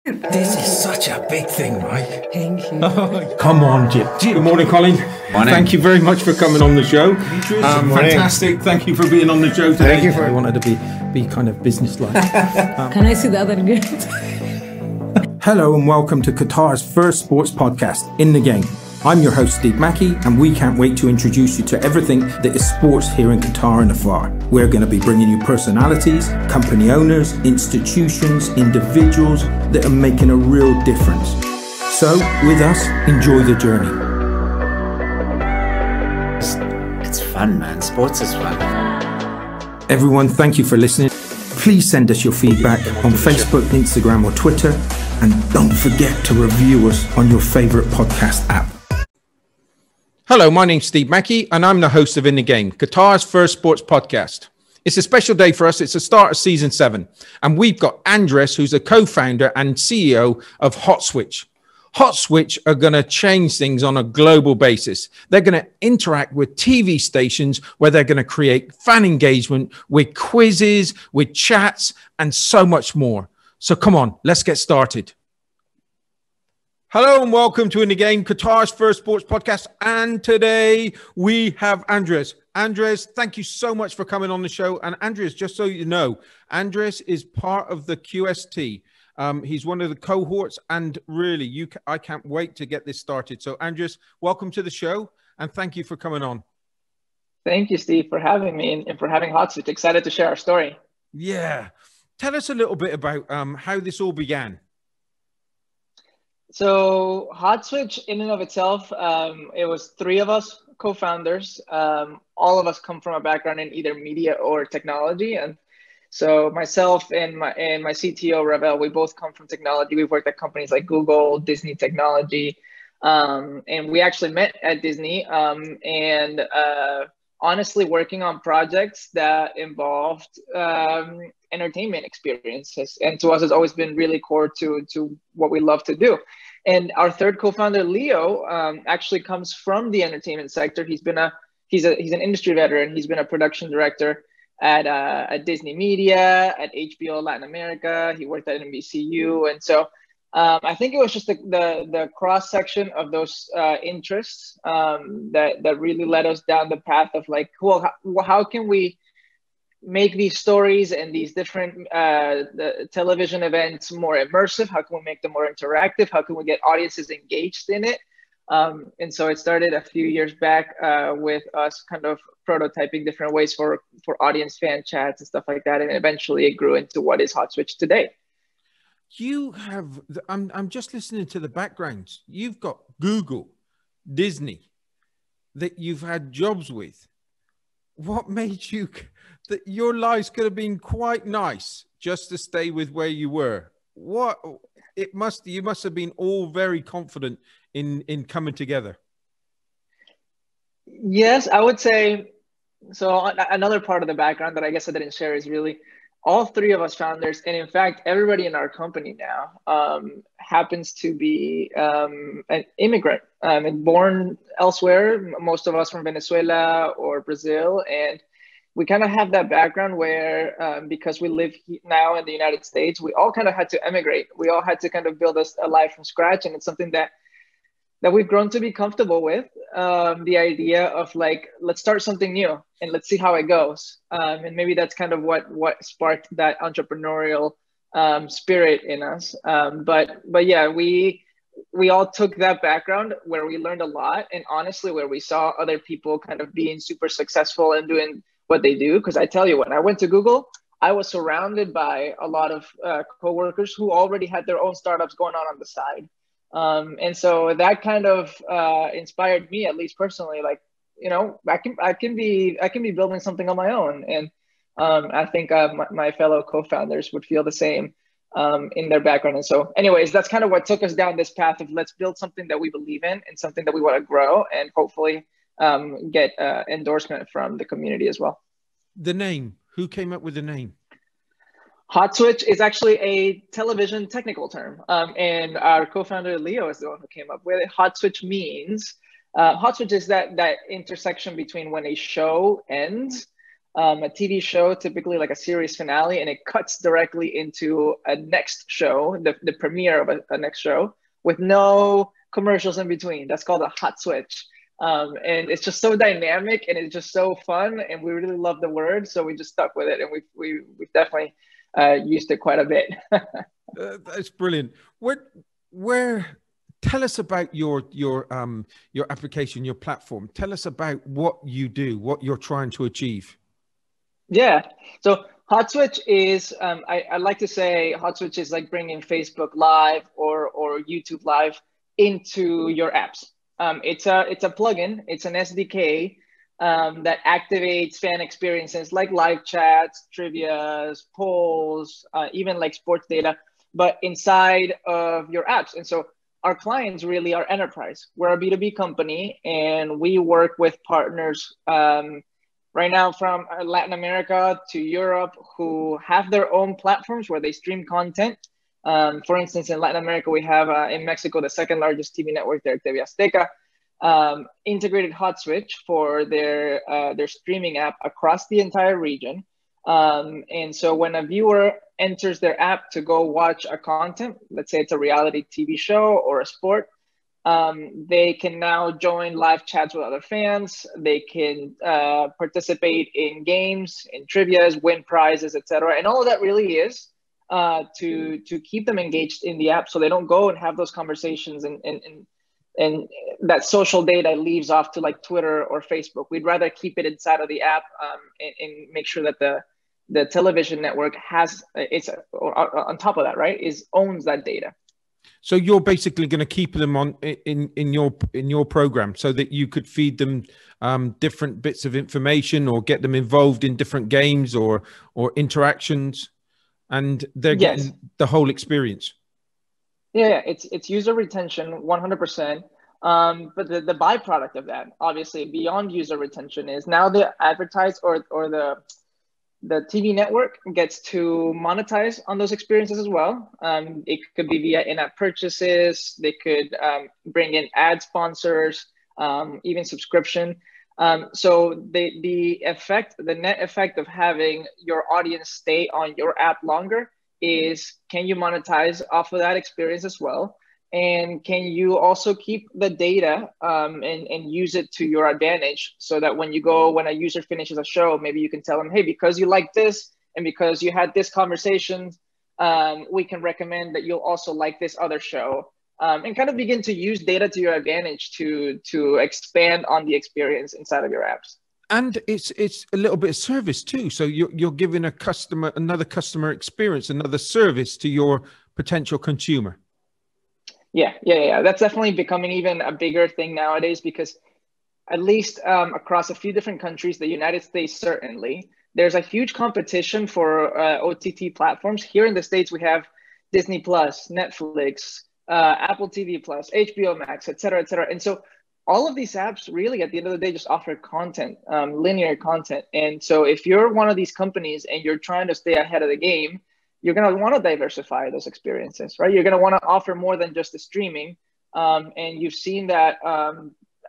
This is such a big thing, right? Thank you. Come on, Jim. Good morning, Colin. Morning. Thank you very much for coming on the show. Fantastic. Thank you for being on the show today. Thank you for. I wanted to be kind of businesslike. Can I see the other girl? Hello and welcome to Qatar's first sports podcast, In the Game. I'm your host, Steve Mackey, and we can't wait to introduce you to everything that is sports here in Qatar and afar. We're going to be bringing you personalities, company owners, institutions, individuals that are making a real difference. So, with us, enjoy the journey. It's fun, man. Sports is fun. Everyone, thank you for listening. Please send us your feedback on Facebook, Instagram, or Twitter. And don't forget to review us on your favorite podcast app. Hello, my name's Steve Mackey, and I'm the host of In the Game, Qatar's first sports podcast. It's a special day for us. It's the start of season 7, and we've got Andres, who's a co-founder and CEO of HotSwitch. HotSwitch are going to change things on a global basis. They're going to interact with TV stations where they're going to create fan engagement with quizzes, with chats, and so much more. So come on, let's get started. Hello and welcome to In the Game, Qatar's first sports podcast. And today we have Andres. Andres, thank you so much for coming on the show. And Andres, just so you know, Andres is part of the QST. He's one of the cohorts, and really, I can't wait to get this started. So Andres, welcome to the show, and thank you for coming on. Thank you, Steve, for having me and for having HotSwitch. Excited to share our story. Yeah. Tell us a little bit about how this all began. So HotSwitch in and of itself, it was 3 of us co-founders. All of us come from a background in either media or technology. And so myself and my CTO, Ravel, we both come from technology. We've worked at companies like Google, Disney Technology, and we actually met at Disney. Honestly, working on projects that involved entertainment experiences. And to us, it's always been really core to what we love to do. And our third co-founder, Leo, actually comes from the entertainment sector. He's an industry veteran. He's been a production director at Disney Media, at HBO Latin America. He worked at NBCU. And so I think it was just the cross section of those interests that really led us down the path of like, well, how can we make these stories and these different the television events more immersive? How can we make them more interactive? How can we get audiences engaged in it? And so it started a few years back with us kind of prototyping different ways for audience fan chats and stuff like that. And eventually it grew into what is HotSwitch today. You have, I'm just listening to the backgrounds. You've got Google, Disney, that you've had jobs with. What made you, that your lives could have been quite nice just to stay with where you were? You must have been all very confident in coming together. Yes, I would say, so another part of the background that I guess I didn't share is really all 3 of us founders, and in fact, everybody in our company now happens to be an immigrant and born elsewhere. Most of us from Venezuela or Brazil. And we kind of have that background where because we live now in the United States, we all kind of had to emigrate. We all had to kind of build a life from scratch. And it's something that we've grown to be comfortable with, the idea of like, let's start something new and let's see how it goes. And maybe that's kind of what sparked that entrepreneurial spirit in us. But yeah, we all took that background where we learned a lot, and honestly, where we saw other people kind of being super successful and doing what they do. Because I tell you, when I went to Google, I was surrounded by a lot of coworkers who already had their own startups going on the side. And so that kind of inspired me, at least personally, like, you know, I can be building something on my own. And I think my fellow co-founders would feel the same in their background. And so anyways, that's kind of what took us down this path of let's build something that we believe in and something that we want to grow and hopefully get endorsement from the community as well. The name, who came up with the name? HotSwitch is actually a television technical term, and our co-founder Leo is the one who came up with it. HotSwitch means HotSwitch is that intersection between when a show ends a TV show, typically like a series finale, and it cuts directly into a next show, the premiere of a next show, with no commercials in between. That's called a hot switch. And it's just so dynamic and it's just so fun, and we really love the word, so we just stuck with it, and we've definitely used it quite a bit. That's brilliant. Where tell us about your application, your platform. Tell us about what you do, what you're trying to achieve. Yeah. So HotSwitch is, I like to say HotSwitch is like bringing Facebook Live or YouTube Live into your apps. It's a plugin. It's an SDK that activates fan experiences like live chats, trivias, polls, even like sports data, but inside of your apps. And so our clients really are enterprise. We're a B2B company, and we work with partners right now from Latin America to Europe who have their own platforms where they stream content. For instance, in Latin America, we have in Mexico, the second largest TV network there, TV Azteca, integrated HotSwitch for their streaming app across the entire region. And so when a viewer enters their app to go watch a content, let's say it's a reality TV show or a sport, they can now join live chats with other fans. They can participate in games, in trivias, win prizes, etc. And all of that really is to keep them engaged in the app, so they don't go and have those conversations and that social data leaves off to like Twitter or Facebook. We'd rather keep it inside of the app and make sure that the television network has on top of that, right, owns that data. So you're basically going to keep them on in your program so that you could feed them different bits of information or get them involved in different games or interactions, and they're getting the whole experience. Yeah, it's user retention 100%. But the byproduct of that, obviously, beyond user retention, is now the advertised or the TV network gets to monetize on those experiences as well. It could be via in-app purchases. They could bring in ad sponsors, even subscription. So the net effect of having your audience stay on your app longer is, can you monetize off of that experience as well? And can you also keep the data and use it to your advantage, so that when a user finishes a show, maybe you can tell them, hey, because you like this and because you had this conversation, we can recommend that you'll also like this other show, and kind of begin to use data to your advantage to expand on the experience inside of your apps. And it's a little bit of service too. So you're giving another customer experience, another service to your potential consumer. Yeah. That's definitely becoming even a bigger thing nowadays, because at least across a few different countries, the United States certainly, there's a huge competition for OTT platforms. Here in the States, we have Disney Plus, Netflix, Apple TV Plus, HBO Max, et cetera, et cetera. And so all of these apps really, at the end of the day, just offer content, linear content. And so if you're one of these companies and you're trying to stay ahead of the game, you're going to want to diversify those experiences, right? You're going to want to offer more than just the streaming. And you've seen that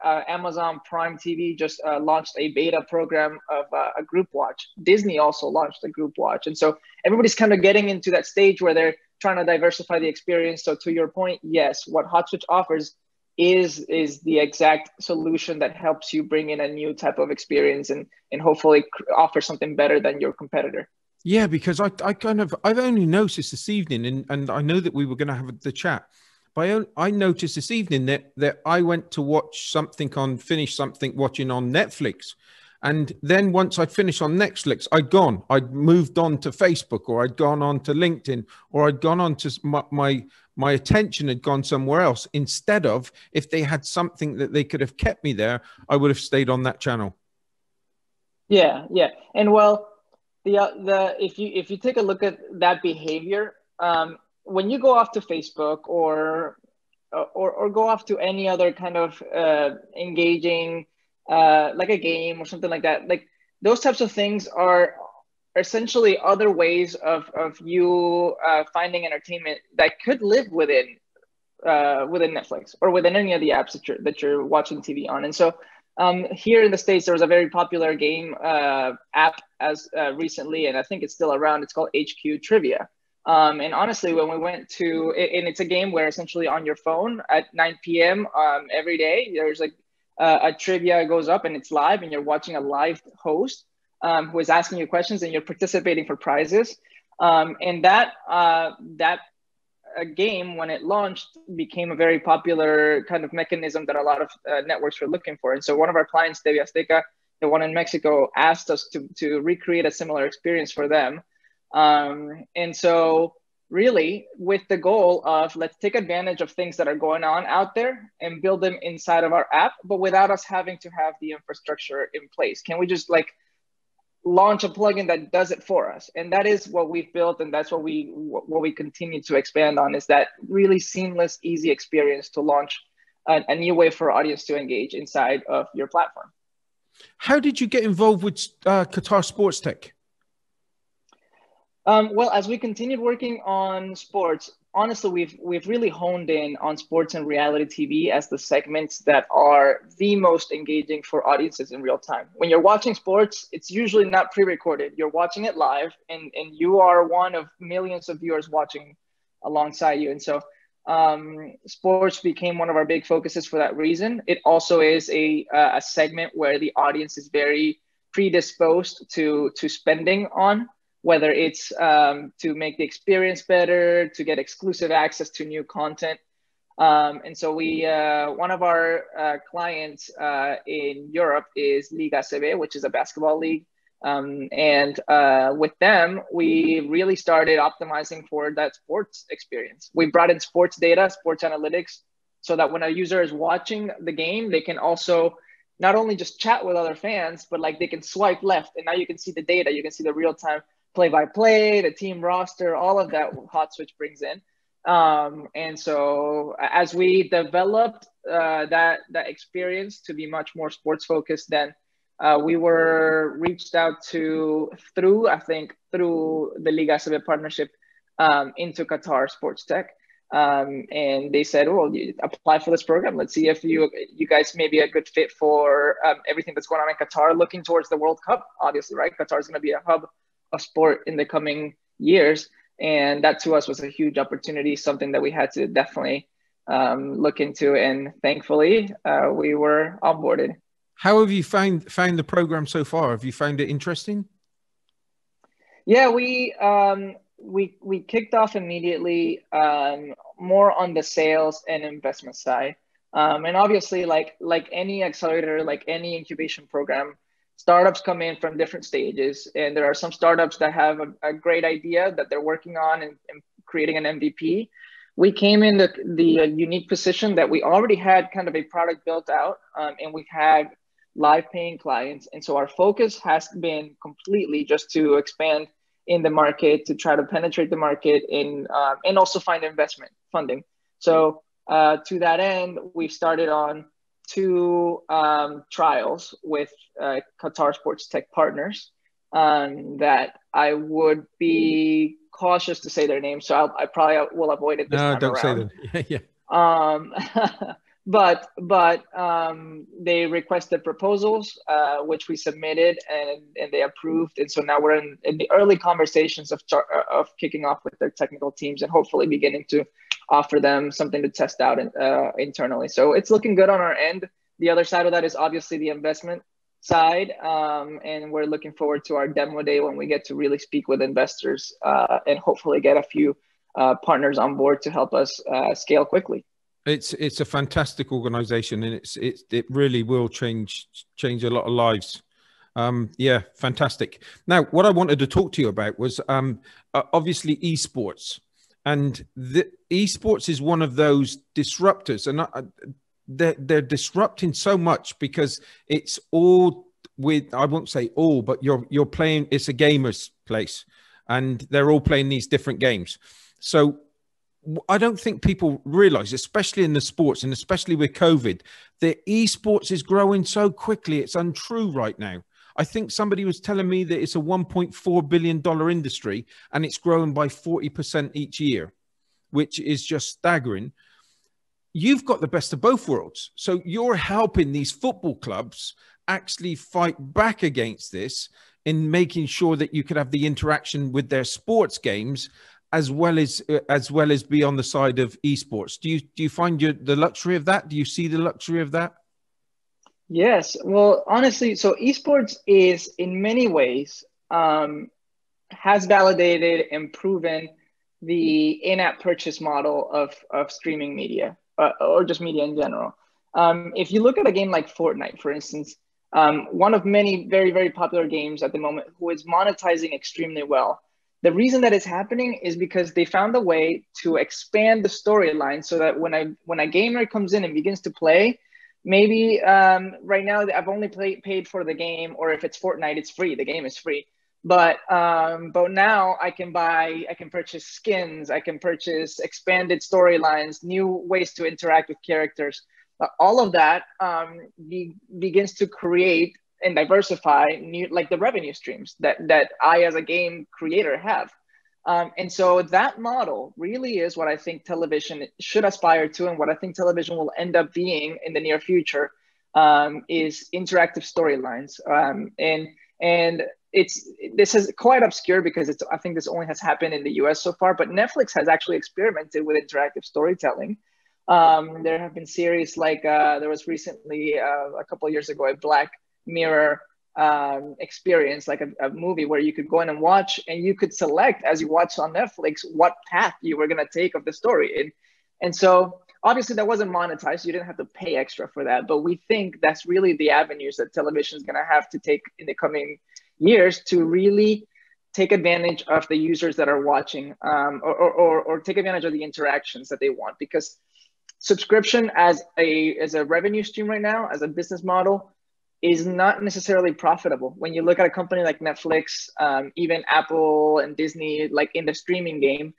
Amazon Prime TV just launched a beta program of a group watch. Disney also launched a group watch. And so everybody's kind of getting into that stage where they're trying to diversify the experience. So to your point, yes, what HotSwitch offers is the exact solution that helps you bring in a new type of experience and hopefully offer something better than your competitor. Yeah, because I've only noticed this evening, and I know that we were going to have the chat, but I noticed this evening that I went to watch finish something watching on Netflix. And then once I'd finished on Netflix, I'd moved on to Facebook, or I'd gone on to LinkedIn, or I'd gone on to my attention had gone somewhere else. Instead of, if they had something that they could have kept me there, I would have stayed on that channel. Yeah. And well, if you take a look at that behavior, when you go off to Facebook or go off to any other kind of engaging, like a game or something like that, like those types of things are essentially other ways of you finding entertainment that could live within Netflix or within any of the apps that you're watching TV on. And so Here in the States, there was a very popular game app as recently, and I think it's still around. It's called HQ Trivia. And honestly, when we went to, and it's a game where essentially on your phone at 9 p.m. Every day, there's like a trivia goes up and it's live, and you're watching a live host who is asking you questions, and you're participating for prizes. And that game, when it launched, became a very popular kind of mechanism that a lot of networks were looking for. And so one of our clients, TV Azteca, the one in Mexico, asked us to recreate a similar experience for them. And so really with the goal of, let's take advantage of things that are going on out there and build them inside of our app, but without us having to have the infrastructure in place. Can we just like launch a plugin that does it for us? And that is what we've built, and that's what we continue to expand on, is that really seamless, easy experience to launch a new way for our audience to engage inside of your platform. How did you get involved with Qatar Sports Tech? Well, as we continued working on sports, honestly, we've really honed in on sports and reality TV as the segments that are the most engaging for audiences in real time. When you're watching sports, it's usually not pre-recorded. You're watching it live, and you are one of millions of viewers watching alongside you. And so sports became one of our big focuses for that reason. It also is a segment where the audience is very predisposed to spending on, whether it's to make the experience better, to get exclusive access to new content. And so one of our clients in Europe is Liga ACB, which is a basketball league. And with them, we really started optimizing for that sports experience. We brought in sports data, sports analytics, so that when a user is watching the game, they can also not only just chat with other fans, but like they can swipe left, and now you can see the data, you can see the real-time play-by-play, the team roster, all of that HotSwitch brings in. And so as we developed that experience to be much more sports focused, then we were reached out to through the Liga ACB partnership into Qatar Sports Tech. And they said, "Oh, you apply for this program. Let's see if you guys may be a good fit for everything that's going on in Qatar, looking towards the World Cup, obviously, right? Qatar is going to be a hub of sport in the coming years." And that to us was a huge opportunity, something that we had to definitely look into. And thankfully, we were onboarded. How have you found the program so far? Have you found it interesting? Yeah, we kicked off immediately more on the sales and investment side. And obviously, like any accelerator, like any incubation program, startups come in from different stages. And there are some startups that have a great idea that they're working on and creating an MVP. We came in the unique position that we already had kind of a product built out, and we've had live paying clients. And so our focus has been completely just to expand in the market, to try to penetrate the market and also find investment funding. So to that end, we've started on 2 trials with Qatar Sports Tech partners that I would be cautious to say their names, so I probably will avoid it this time don't around. Say them. Yeah. But they requested proposals, which we submitted, and they approved. And so now we're in the early conversations of kicking off with their technical teams and hopefully beginning to offer them something to test out internally. So it's looking good on our end. The other side of that is obviously the investment side. And we're looking forward to our demo day when we get to really speak with investors and hopefully get a few partners on board to help us scale quickly. It's a fantastic organization, and it really will change a lot of lives. Yeah, fantastic. Now, what I wanted to talk to you about was obviously esports, and the esports is one of those disruptors, and they're disrupting so much because it's all with, I won't say all, but you're playing, it's a gamer's place, and they're all playing these different games. So I don't think people realize, especially in the sports and especially with COVID, the esports is growing so quickly. It's untrue right now. I think somebody was telling me that it's a $1.4 billion industry and it's growing by 40% each year, which is just staggering. you've got the best of both worlds. So you're helping these football clubs actually fight back against this in making sure that you could have the interaction with their sports games as well as be on the side of esports. Do you find the luxury of that? Do you see the luxury of that? Yes. Well, honestly, so esports is in many ways has validated and proven the in-app purchase model of streaming media or just media in general. If you look at a game like Fortnite, for instance, one of many very, very popular games at the moment who is monetizing extremely well. The reason that is happening is because they found a way to expand the storyline so that when a gamer comes in and begins to play, maybe right now I've only paid for the game, or if it's Fortnite, it's free. The game is free. But now I can purchase skins, I can purchase expanded storylines, new ways to interact with characters. All of that begins to create and diversify new, like the revenue streams that I as a game creator have. And so that model really is what I think television should aspire to, and what I think television will end up being in the near future is interactive storylines. And this is quite obscure because I think this only has happened in the US so far, but Netflix has actually experimented with interactive storytelling. There have been series like there was recently a couple of years ago a Black Mirror experience, like a movie where you could go in and watch, and you could select as you watch on Netflix what path you were going to take of the story. And so obviously that wasn't monetized. You didn't have to pay extra for that, but we think that's really the avenues that television is going to have to take in the coming years to really take advantage of the users that are watching, or take advantage of the interactions that they want, because subscription as a revenue stream right now, as a business model, is not necessarily profitable. When you look at a company like Netflix, even Apple and Disney, like in the streaming game,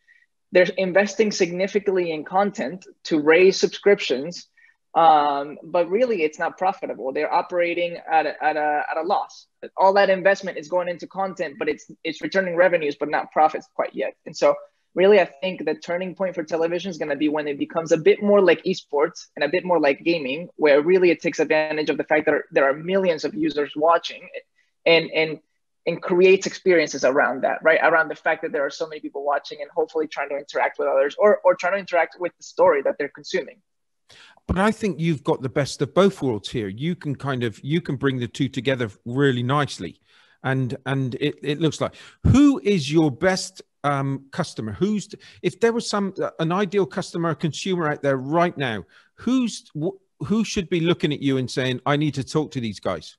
they're investing significantly in content to raise subscriptions, but really it's not profitable. They're operating at a loss. All that investment is going into content, but it's returning revenues, but not profits quite yet. And so really, I think the turning point for television is going to be when it becomes a bit more like esports and a bit more like gaming, where really it takes advantage of the fact that there are millions of users watching and creates experiences around that, right? Around the fact that there are so many people watching and hopefully trying to interact with others or trying to interact with the story that they're consuming. But I think you've got the best of both worlds here. You can bring the two together really nicely. And it looks like, who is your best customer? If there was an ideal customer, consumer out there right now, who should be looking at you and saying, I need to talk to these guys?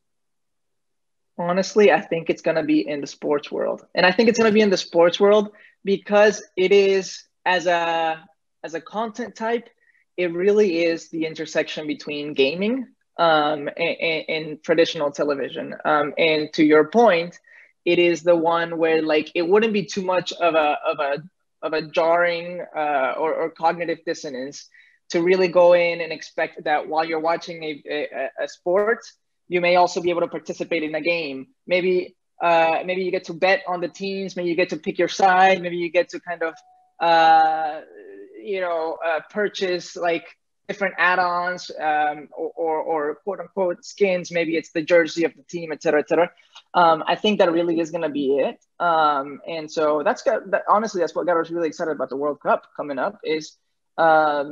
Honestly, I think it's going to be in the sports world. And I think it's going to be in the sports world because it is, as a content type, it really is the intersection between gaming and traditional television. And to your point, it is the one where like it wouldn't be too much of a jarring or cognitive dissonance to really go in and expect that while you're watching a sport, you may also be able to participate in a game. Maybe you get to bet on the teams. Maybe you get to pick your side. Maybe you get to kind of purchase like different add-ons or quote unquote skins. Maybe it's the jersey of the team, et cetera, et cetera. I think that really is going to be it. And so honestly, that's what got us really excited about the World Cup coming up is that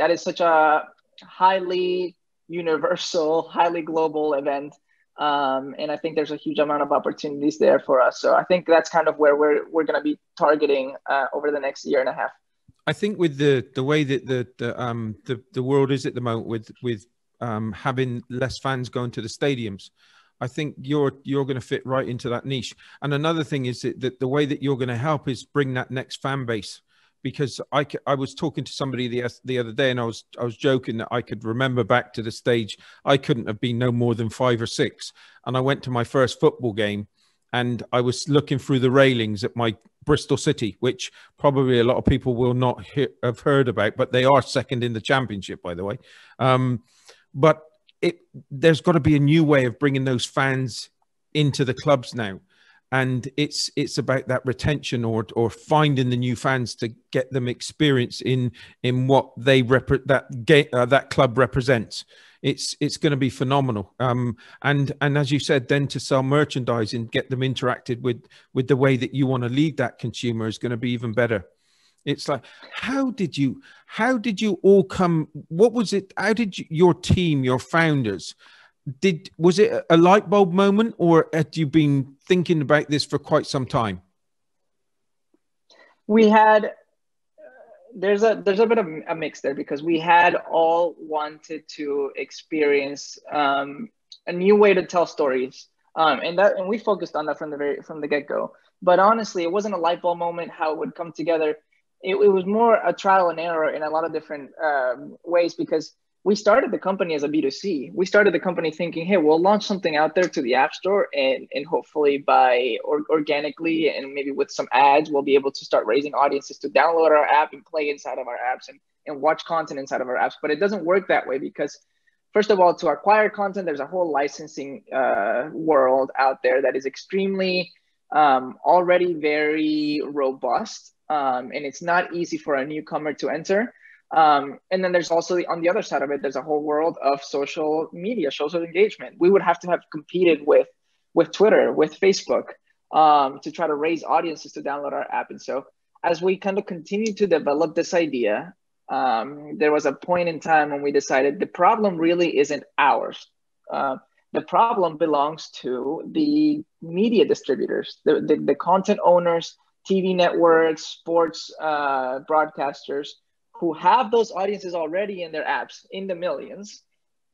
is such a highly universal, highly global event. And I think there's a huge amount of opportunities there for us. So I think that's kind of where we're going to be targeting over the next year and a half. I think with the way that the world is at the moment with having less fans going to the stadiums, I think you're going to fit right into that niche. And another thing is that the way that you're going to help is bring that next fan base. Because I was talking to somebody the other day, and I was joking that I could remember back to the stage. I couldn't have been no more than 5 or 6, and I went to my first football game, and I was looking through the railings at my Bristol City, which probably a lot of people will not have heard about, but they are second in the championship, by the way. But there's got to be a new way of bringing those fans into the clubs now. and it's about that retention or finding the new fans to get them experience in what they that club represents. It's going to be phenomenal. And as you said, then to sell merchandise and get them interacted with the way that you want to lead that consumer is going to be even better. It's like, how did you all come? What was it? How did your team, your founders, was it a light bulb moment, or had you been thinking about this for quite some time? We had, there's a bit of a mix there, because we had all wanted to experience a new way to tell stories, and we focused on that from the get-go. But honestly, it wasn't a light bulb moment how it would come together. It was more a trial and error in a lot of different ways, because we started the company as a B2C. We started the company thinking, hey, we'll launch something out there to the App Store, and hopefully organically and maybe with some ads, we'll be able to start raising audiences to download our app and play inside of our apps and watch content inside of our apps. But it doesn't work that way, because first of all, to acquire content, there's a whole licensing world out there that is extremely already very robust. And it's not easy for a newcomer to enter. And then there's also on the other side of it, there's a whole world of social media, social engagement. We would have to have competed with Twitter, with Facebook, to try to raise audiences to download our app. And so as we kind of continued to develop this idea, there was a point in time when we decided the problem really isn't ours. The problem belongs to the media distributors, the content owners, TV networks, sports broadcasters, who have those audiences already in their apps in the millions,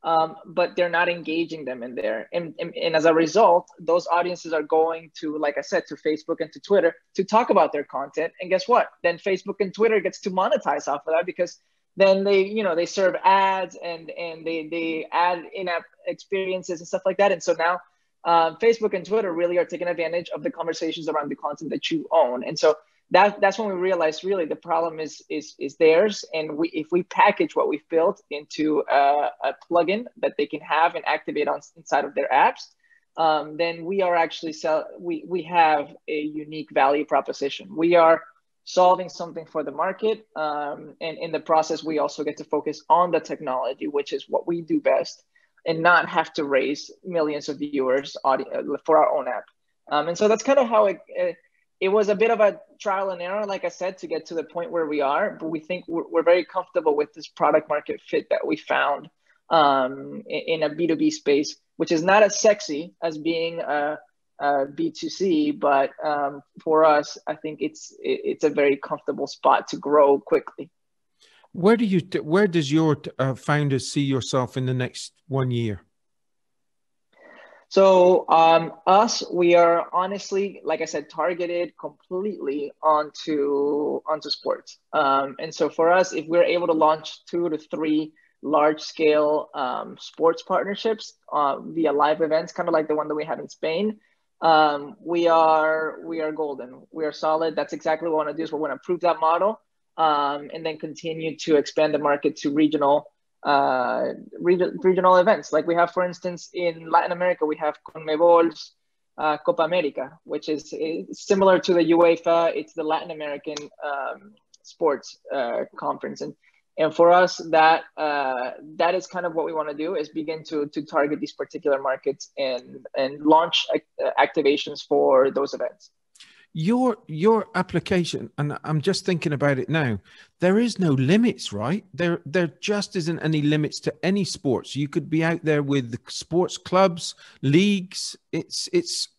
but they're not engaging them in there. And as a result, those audiences are going to, like I said, to Facebook and to Twitter to talk about their content. And guess what? Then Facebook and Twitter gets to monetize off of that, because then they serve ads and they add in-app experiences and stuff like that. And so now Facebook and Twitter really are taking advantage of the conversations around the content that you own. And so that's when we realized really the problem is theirs. And if we package what we've built into a plugin that they can have and activate inside of their apps, then we are actually we have a unique value proposition. We are solving something for the market. And in the process, we also get to focus on the technology, which is what we do best, and not have to raise millions of viewers for our own app. And so that's kind of how it was a bit of a trial and error, like I said, to get to the point where we are. But we think we're very comfortable with this product market fit that we found in a B2B space, which is not as sexy as being a B2C, but for us, I think it's a very comfortable spot to grow quickly. Where does your founders see yourself in the next 1 year? So we are honestly, like I said, targeted completely onto sports. And so for us, if we're able to launch 2 to 3 large scale sports partnerships via live events, kind of like the one that we had in Spain, we are golden. We are solid. That's exactly what we want to do. Is we want to prove that model and then continue to expand the market to regional events. Like we have, for instance, in Latin America, we have CONMEBOL's Copa America, which is similar to the UEFA. It's the Latin American sports conference. And for us, that is kind of what we want to do, is begin to target these particular markets and launch activations for those events. Your application, and I'm just thinking about it now, there is no limits, right? There just isn't any limits to any sports. You could be out there with sports clubs, leagues.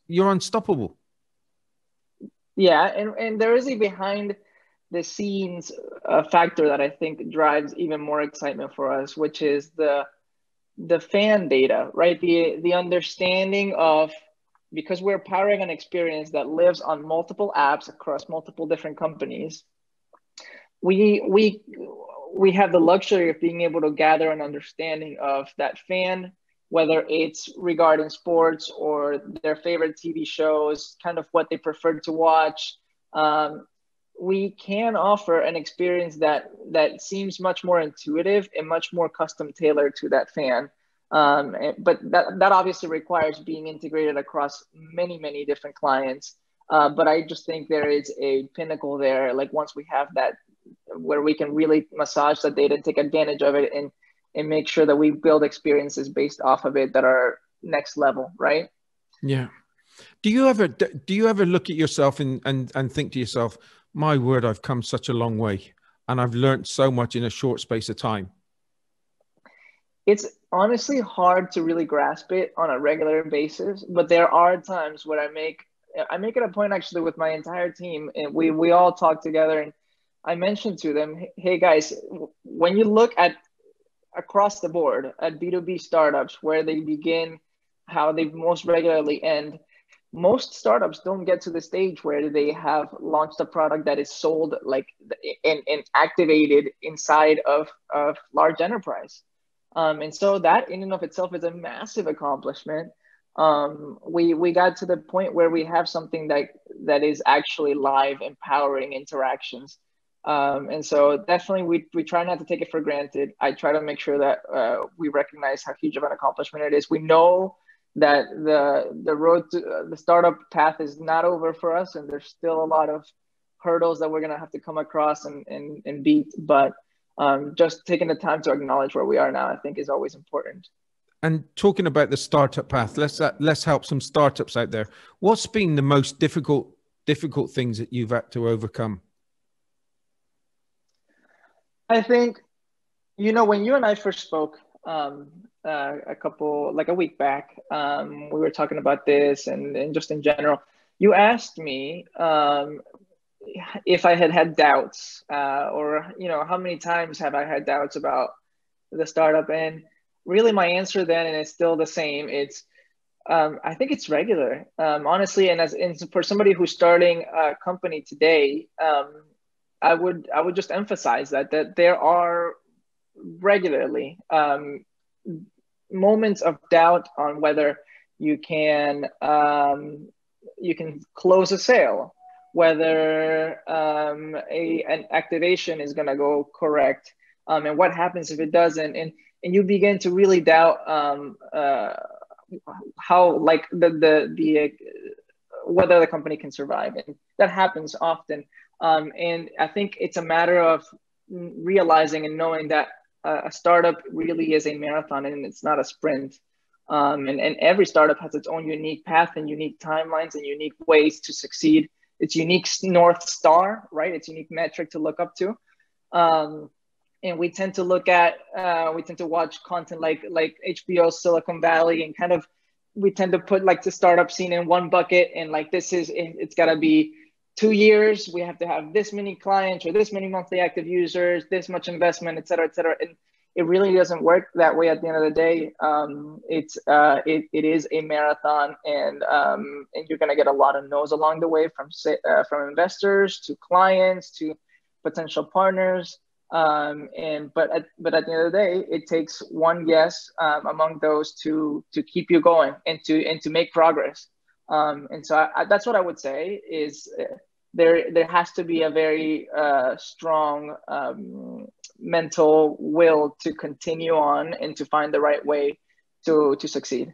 You're unstoppable. Yeah, and there is a behind the scenes factor that I think drives even more excitement for us, which is the fan data, right? The understanding of, because we're powering an experience that lives on multiple apps across multiple different companies, we have the luxury of being able to gather an understanding of that fan, whether it's regarding sports or their favorite TV shows, kind of what they prefer to watch. We can offer an experience that seems much more intuitive and much more custom tailored to that fan. But that obviously requires being integrated across many different clients. But I just think there is a pinnacle there. Like once we have that, where we can really massage the data and take advantage of it, and make sure that we build experiences based off of it that are next level, right? Yeah. Do you ever look at yourself and think to yourself, my word, I've come such a long way and I've learned so much in a short space of time? It's honestly hard to really grasp it on a regular basis, but there are times where I make it a point, actually, with my entire team, and we all talk together, and I mentioned to them, hey guys, when you look at across the board at B2B startups, where they begin, how they most regularly end, most startups don't get to the stage where they have launched a product that is sold like and activated inside of large enterprise. And so that in and of itself is a massive accomplishment. We got to the point where we have something that is actually live, empowering interactions. And so definitely we try not to take it for granted. I try to make sure that we recognize how huge of an accomplishment it is. We know that the road to the startup path is not over for us, and there's still a lot of hurdles that we're gonna have to come across and beat. But just taking the time to acknowledge where we are now, I think, is always important. And talking about the startup path, let's help some startups out there. What's been the most difficult things that you've had to overcome? I think, when you and I first spoke a week back, we were talking about this and just in general, you asked me if I had doubts, or how many times have I had doubts about the startup. And really my answer then, and it's still the same, it's I think it's regular, honestly. And for somebody who's starting a company today, I would just emphasize that there are regularly moments of doubt on whether you can close a sale, whether an activation is going to go correct, and what happens if it doesn't, and you begin to really doubt how, like, the whether the company can survive, and that happens often. And I think it's a matter of realizing and knowing that a startup really is a marathon and it's not a sprint. And every startup has its own unique path and unique timelines and unique ways to succeed. It's unique North Star, right? It's unique metric to look up to. And we tend to watch content like HBO's Silicon Valley, and we tend to put like the startup scene in one bucket, and like it's gotta be 2 years, we have to have this many clients or this many monthly active users, this much investment, et cetera, et cetera. And it really doesn't work that way at the end of the day. It is a marathon, and you're gonna get a lot of no's along the way from investors to clients to potential partners. But at the end of the day, it takes one yes among those to keep you going and to make progress. And so that's what I would say is there has to be a very strong mental will to continue on and to find the right way to succeed.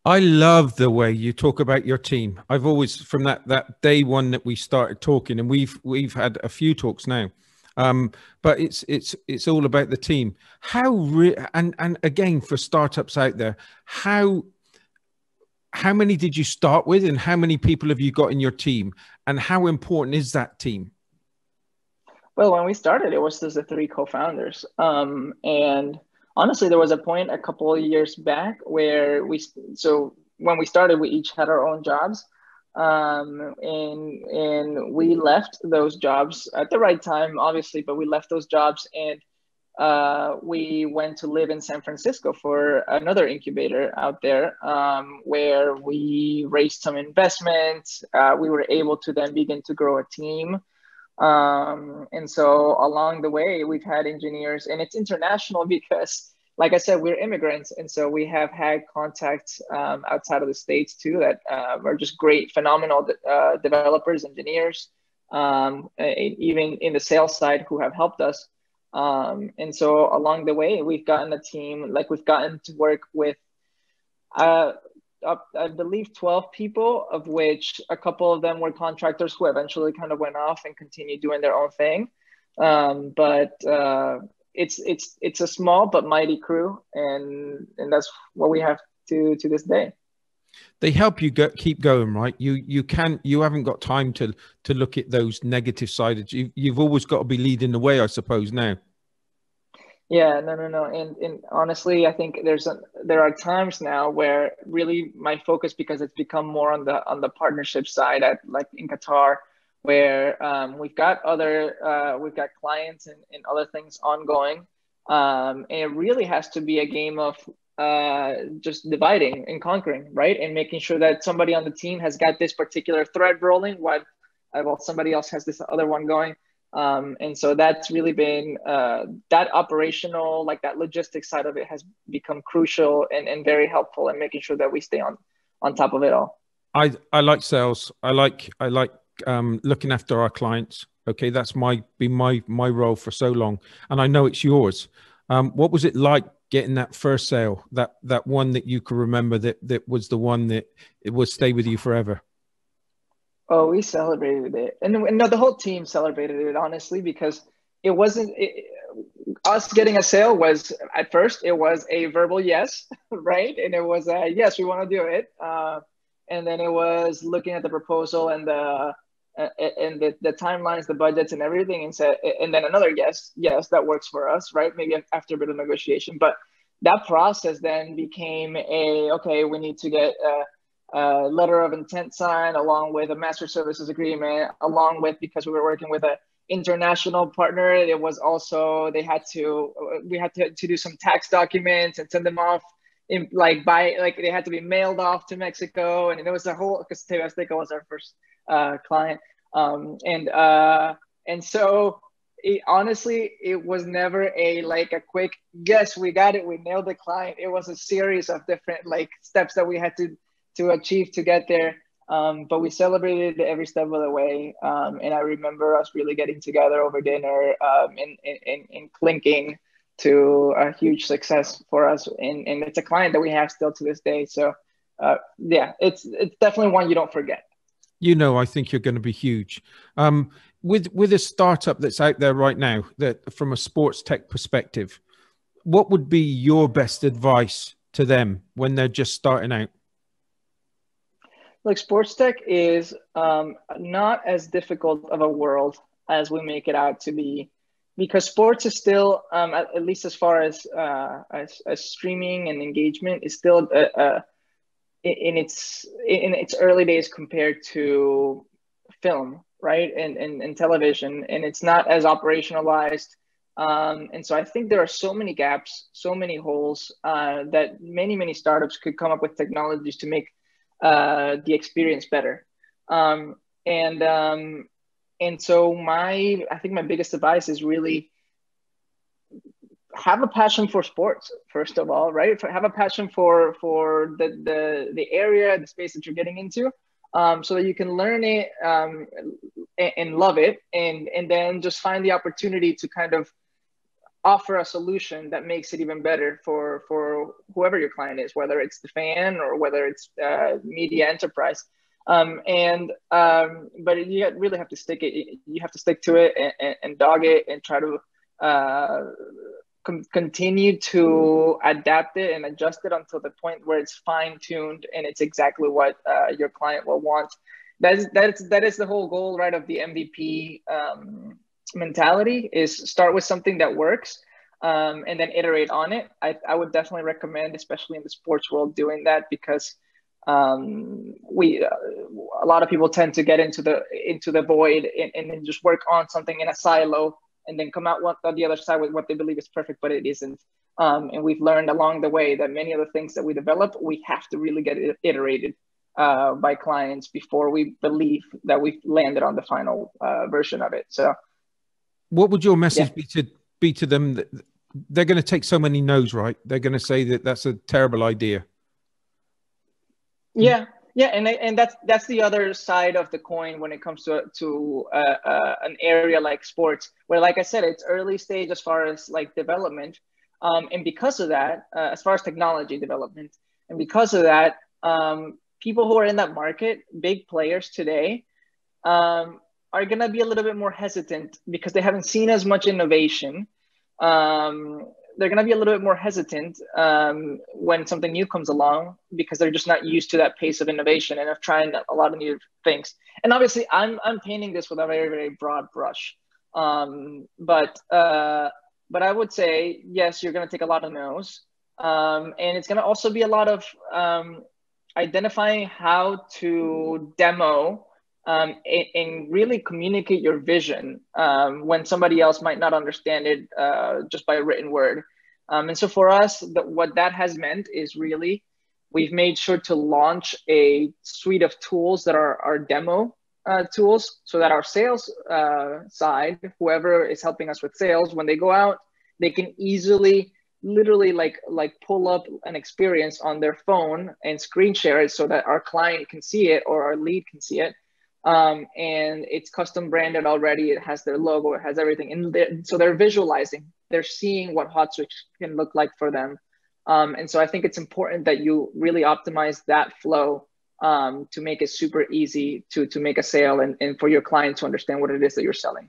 I love the way you talk about your team. I've always, from that day one that we started talking, and we've had a few talks now, but it's all about the team. And again, for startups out there, how many did you start with, and how many people have you got in your team, and how important is that team? Well, when we started, it was just the 3 co-founders. And honestly, there was a point a couple of years back where when we started, we each had our own jobs. And we left those jobs at the right time, obviously, but we left those jobs, and we went to live in San Francisco for another incubator out there, where we raised some investment. We were able to then begin to grow a team. And so along the way, we've had engineers, and it's international because, like I said, we're immigrants. And so we have had contacts outside of the States too that are just great, phenomenal developers, engineers, even in the sales side, who have helped us. And so along the way, we've gotten a team, like we've gotten to work with, I believe 12 people, of which a couple of them were contractors who eventually kind of went off and continued doing their own thing. But it's a small but mighty crew, and that's what we have to this day. They help you keep going, right? You haven't got time to look at those negative sides. You've always got to be leading the way, I suppose, now. Yeah, no. And honestly, I think there are times now where really my focus, because it's become more on the partnership side, at like in Qatar, where we've got clients and other things ongoing. And it really has to be a game of just dividing and conquering, right? And making sure that somebody on the team has got this particular thread rolling while somebody else has this other one going. And so that's really been that operational, like that logistics side of it has become crucial and very helpful in making sure that we stay on top of it all. I like sales. I like looking after our clients. Okay, that's been my role for so long, and I know it's yours. What was it like getting that first sale, that one that you can remember that was the one that it will stay with you forever? Oh, we celebrated it. And no, the whole team celebrated it, honestly, because it wasn't us getting a sale was, at first, it was a verbal yes, right? And it was a yes, we want to do it. And then it was looking at the proposal and the timelines, the budgets and everything, and then another yes, that works for us, right? Maybe after a bit of negotiation. But that process then became okay, we need to get a letter of intent signed, along with a master services agreement, along with, because we were working with an international partner, it was also, we had to do some tax documents and send them off they had to be mailed off to Mexico. And it was a whole, because TV Azteca was our first client. And so honestly, it was never a quick, yes, we got it, we nailed the client. It was a series of different steps that we had to achieve to get there. But we celebrated every step of the way. And I remember us really getting together over dinner and clinking to a huge success for us. And it's a client that we have still to this day. So yeah, it's definitely one you don't forget. I think you're going to be huge. With a startup that's out there right now, that from a sports tech perspective, what would be your best advice to them when they're just starting out? Look, sports tech is not as difficult of a world as we make it out to be, because sports is still, at least as far as streaming and engagement, is still in its early days compared to film, right, and television, and it's not as operationalized. And so I think there are so many gaps, so many holes that many startups could come up with technologies to make the experience better. And so I think my biggest advice is really have a passion for sports, first of all, right? Have a passion for the area, the space that you're getting into, so that you can learn it and love it, and then just find the opportunity to kind of offer a solution that makes it even better for whoever your client is, whether it's the fan or whether it's media enterprise. But you really have to stick it. You have to stick to it and dog it and try to continue to adapt it and adjust it until the point where it's fine-tuned and it's exactly what your client will want. That is the whole goal, right, of the MVP mentality, is start with something that works and then iterate on it. I would definitely recommend, especially in the sports world, doing that, because a lot of people tend to get into the void and then just work on something in a silo and then come out on the other side with what they believe is perfect, but it isn't. And we've learned along the way that many of the things that we develop, we have to really get it iterated by clients before we believe that we've landed on the final version of it. So what would your message be to them? They're going to take so many no's, right? They're going to say that that's a terrible idea. Yeah, Yeah, and that's the other side of the coin when it comes to an area like sports, where, like I said, it's early stage as far as like development, and because of that, as far as technology development, and because of that, people who are in that market, big players today, are gonna be a little bit more hesitant because they haven't seen as much innovation. They're going to be a little bit more hesitant when something new comes along because they're just not used to that pace of innovation and of trying a lot of new things. And obviously, I'm painting this with a very, very broad brush. But I would say, yes, you're going to take a lot of no's. And it's going to also be a lot of identifying how to demo and really communicate your vision when somebody else might not understand it just by written word. And so for us, what that has meant is really, we've made sure to launch a suite of tools that are our demo tools, so that our sales side, whoever is helping us with sales, when they go out, they can easily, literally like pull up an experience on their phone and screen share it so that our client can see it or our lead can see it. And it's custom branded already. It has their logo, it has everything. And so they're visualizing, they're seeing what HotSwitch can look like for them. And so I think it's important that you really optimize that flow to make it super easy to make a sale and for your client to understand what it is that you're selling.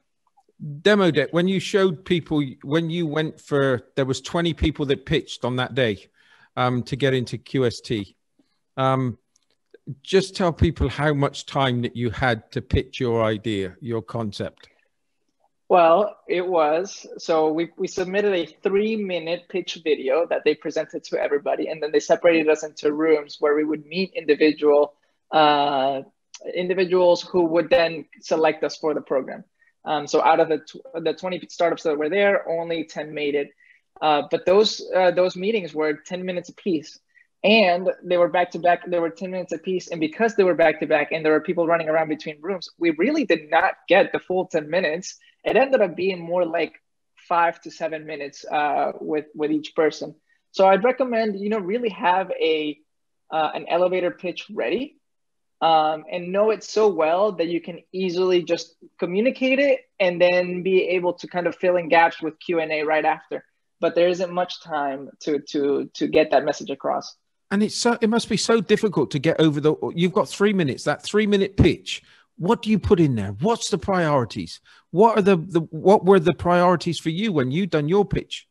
Demoed it. When you showed people, when you went for, there was 20 people that pitched on that day to get into QST. Just tell people how much time that you had to pitch your idea, your concept. Well, it was, so we submitted a 3-minute pitch video that they presented to everybody. And then they separated us into rooms where we would meet individuals who would then select us for the program. So out of the 20 startups that were there, only 10 made it. But those meetings were 10 minutes apiece. And they were back to back. They were 10 minutes apiece. And because they were back to back and there were people running around between rooms, we really did not get the full 10 minutes. It ended up being more like 5 to 7 minutes with each person. So I'd recommend, really have an elevator pitch ready and know it so well that you can easily just communicate it and then be able to kind of fill in gaps with Q&A right after. But there isn't much time to get that message across. And it must be so difficult to get over you've got 3 minutes, that 3-minute pitch. What do you put in there? What's the priorities? What were the priorities for you when you done your pitch?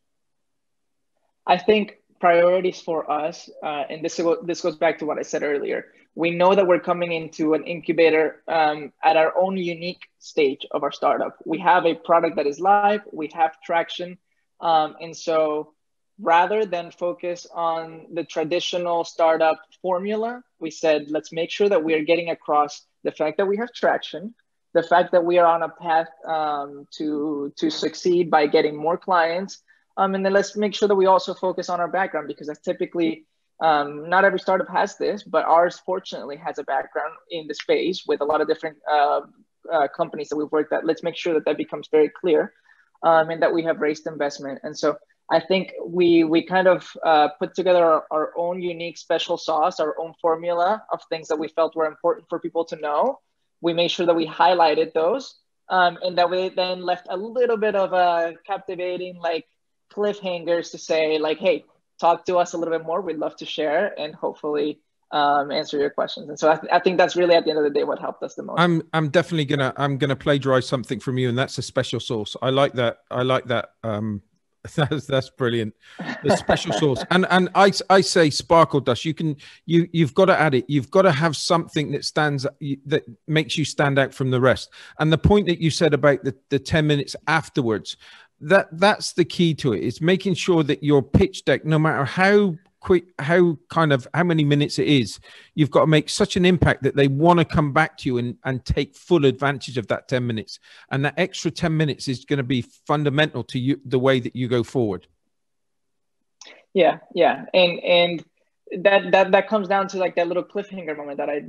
I think priorities for us, and this goes back to what I said earlier. We know that we're coming into an incubator at our own unique stage of our startup. We have a product that is live, we have traction. And so rather than focus on the traditional startup formula, we said, let's make sure that we are getting across the fact that we have traction, the fact that we are on a path to succeed by getting more clients. And then let's make sure that we also focus on our background, because that's typically, not every startup has this, but ours fortunately has a background in the space with a lot of different companies that we've worked at. Let's make sure that that becomes very clear. And that we have raised investment. And so I think we kind of put together our own unique special sauce, our own formula of things that we felt were important for people to know. We made sure that we highlighted those, and that we then left a little bit of a captivating cliffhangers to say hey, talk to us a little bit more. We'd love to share and hopefully answer your questions. And so I think that's really at the end of the day what helped us the most. I'm definitely gonna plagiarize something from you, and that's a special sauce. I like that. That's brilliant. The special sauce. And I say sparkle dust. You've got to add it. You've got to have something that makes you stand out from the rest. And the point that you said about the 10 minutes afterwards, that's the key to it. It's making sure that your pitch deck, no matter how quick, how many minutes it is, you've got to make such an impact that they want to come back to you and take full advantage of that 10 minutes. And that extra 10 minutes is going to be fundamental to you, the way that you go forward. Yeah. And that comes down to that little cliffhanger moment that I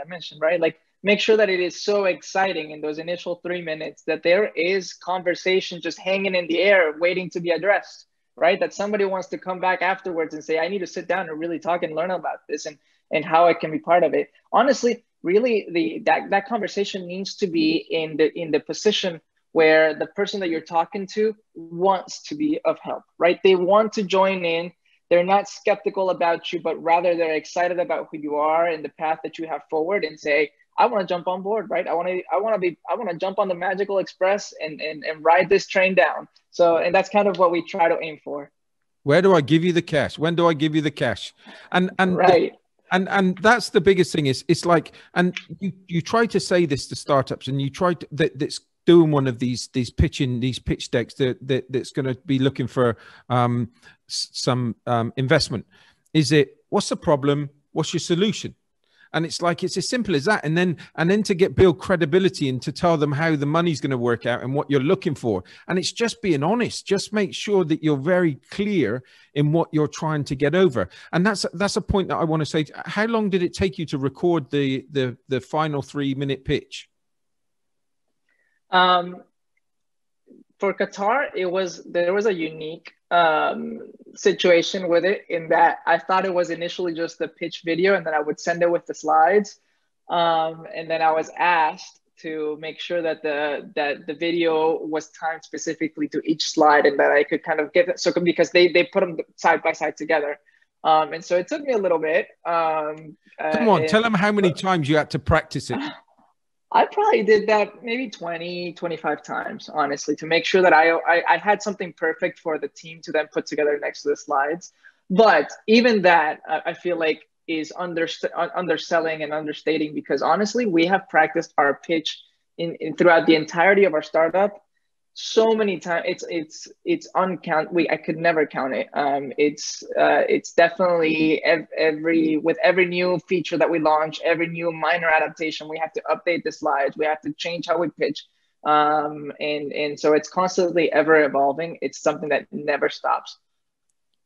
mentioned, right? Make sure that it is so exciting in those initial 3 minutes that there is conversation just hanging in the air waiting to be addressed. Right? That somebody wants to come back afterwards and say, I need to sit down and really talk and learn about this. and how I can be part of it. Honestly, really, that conversation needs to be in the position where the person that you're talking to wants to be of help, right? They want to join in. They're not skeptical about you, but rather they're excited about who you are and the path that you have forward, and say, I want to jump on board, right? I want to jump on the magical express and ride this train down. So, and that's kind of what we try to aim for. Where do I give you the cash? When do I give you the cash? And right. And that's the biggest thing is, it's like, and you try to say this to startups, and you try to, that's doing one of these pitch decks that's going to be looking for some investment. Is it, what's the problem? What's your solution? And it's like, it's as simple as that. And then to build credibility and to tell them how the money's going to work out and what you're looking for. And it's just being honest. Just make sure that you're very clear in what you're trying to get over. And that's a point that I want to say. How long did it take you to record the final 3-minute pitch? For Qatar, there was a unique situation with it, in that I thought it was initially just the pitch video, and then I would send it with the slides. And then I was asked to make sure that the video was timed specifically to each slide, and that I could kind of get it. So because they put them side by side together. And so it took me a little bit. Come on, tell them how many times you had to practice it. I probably did that maybe 20, 25 times, honestly, to make sure that I had something perfect for the team to then put together next to the slides. But even that, I feel like, is underselling and understating, because honestly, we have practiced our pitch throughout the entirety of our startup so many times. It's uncountable. I could never count it. It's definitely with every new feature that we launch, every new minor adaptation, we have to update the slides. We have to change how we pitch. And so it's constantly ever evolving. It's something that never stops.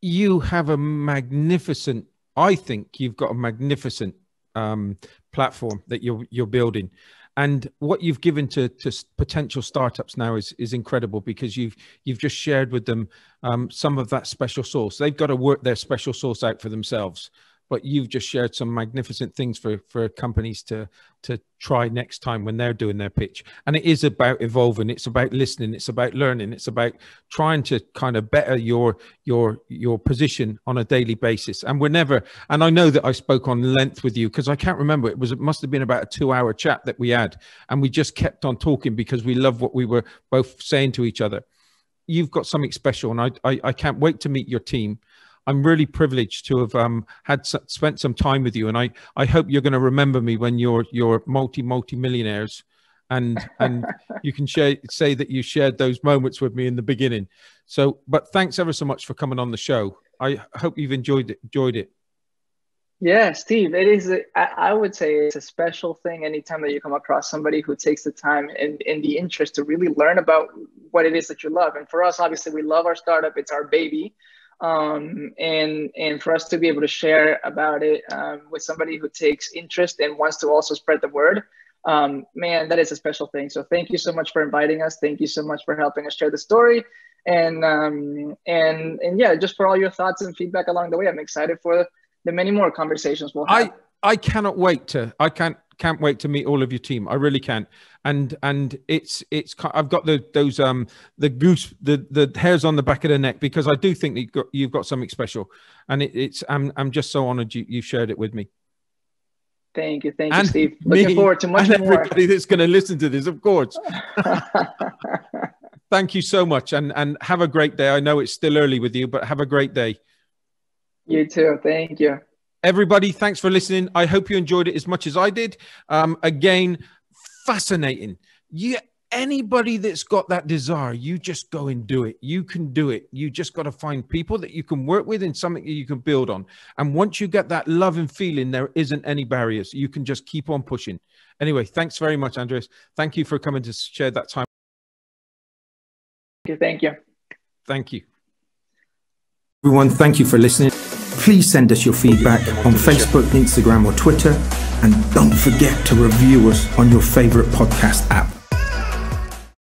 You have a magnificent, I think you've got a magnificent platform that you're building. And what you've given to potential startups now is incredible, because you've just shared with them some of that special sauce. They've got to work their special sauce out for themselves, but you've just shared some magnificent things for companies to try next time when they're doing their pitch. And it is about evolving. It's about listening. It's about learning. It's about trying to kind of better your position on a daily basis. And and I know that I spoke on length with you, because I can't remember. It must have been about a 2-hour chat that we had, and we just kept on talking because we love what we were both saying to each other. You've got something special, and I can't wait to meet your team. I'm really privileged to have spent some time with you, and I hope you're going to remember me when you're multi-millionaires, and you can say that you shared those moments with me in the beginning. So, but thanks ever so much for coming on the show. I hope you've enjoyed it. Yeah, Steve, it is. I would say it's a special thing anytime that you come across somebody who takes the time and the interest to really learn about what it is that you love. And for us, obviously, we love our startup. It's our baby. And for us to be able to share about it with somebody who takes interest and wants to also spread the word, man, that is a special thing. So thank you so much for inviting us. Thank you so much for helping us share the story, and yeah, just for all your thoughts and feedback along the way. I'm excited for the many more conversations we'll have. I cannot wait to. I can't wait to meet all of your team. I really can't. And it's I've got the hairs on the back of the neck, because I do think that you've got something special, and I'm just so honored you shared it with me. Thank you, Steve. Looking forward to much more. Everybody that's going to listen to this, of course. Thank you so much, and have a great day. I know it's still early with you, but have a great day. You too. Thank you. Everybody, thanks for listening. I hope you enjoyed it as much as I did. Again, fascinating. Anybody that's got that desire, you just go and do it. You can do it. You just got to find people that you can work with and something that you can build on. And once you get that love and feeling, there isn't any barriers. You can just keep on pushing. Anyway, thanks very much, Andres. Thank you for coming to share that time. Thank you. Thank you. Everyone, thank you for listening. Please send us your feedback on Facebook, Instagram, or Twitter. And don't forget to review us on your favorite podcast app.